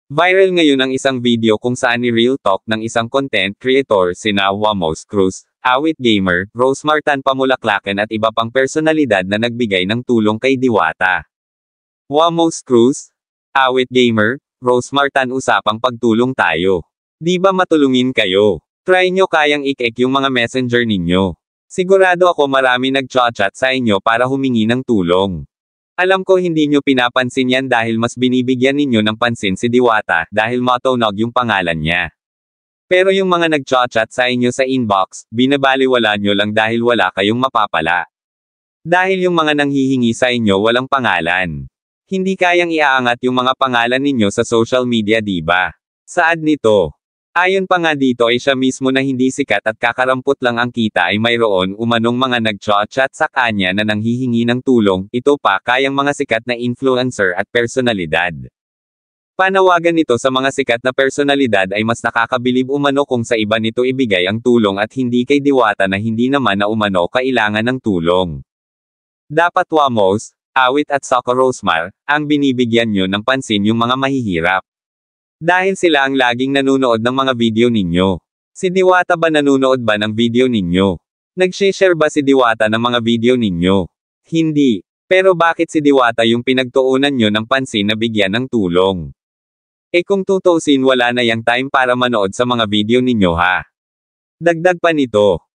Viral ngayon ang isang video kung saan ni-real talk ng isang content creator sina Wamos Cruz, Awit Gamer, Rose Martan Pamulaklaken at iba pang personalidad na nagbigay ng tulong kay Diwata. Wamos Cruz, Awit Gamer, Rose Martan usapang pagtulong tayo. Di ba matulungin kayo? Try nyo kayang ik-ek yung mga messenger ninyo. Sigurado ako marami nag-chat sa inyo para humingi ng tulong. Alam ko hindi nyo pinapansin yan dahil mas binibigyan ninyo ng pansin si Diwata dahil matunog yung pangalan niya. Pero yung mga nag-chat sa inyo sa inbox, binabaliwala nyo lang dahil wala kayong mapapala. Dahil yung mga nanghihingi sa inyo walang pangalan. Hindi kayang iaangat yung mga pangalan ninyo sa social media, diba? Saad nito. Ayon pa nga dito ay siya mismo na hindi sikat at kakarampot lang ang kita ay mayroon umanong mga nag-chat sa kanya na nanghihingi ng tulong, ito pa kayang mga sikat na influencer at personalidad. Panawagan nito sa mga sikat na personalidad ay mas nakakabilib umano kung sa iba nito ibigay ang tulong at hindi kay Diwata na hindi naman na umano kailangan ng tulong. Dapat Wamos, Awit at Soko Rosemar, ang binibigyan nyo ng pansin yung mga mahihirap. Dahil sila ang laging nanunood ng mga video ninyo. Si Diwata ba nanunood ba ng video ninyo? Nag-share ba si Diwata ng mga video ninyo? Hindi. Pero bakit si Diwata yung pinagtuunan nyo ng pansin na bigyan ng tulong? Kung tutusin wala na yang time para manood sa mga video ninyo ha. Dagdag pa nito.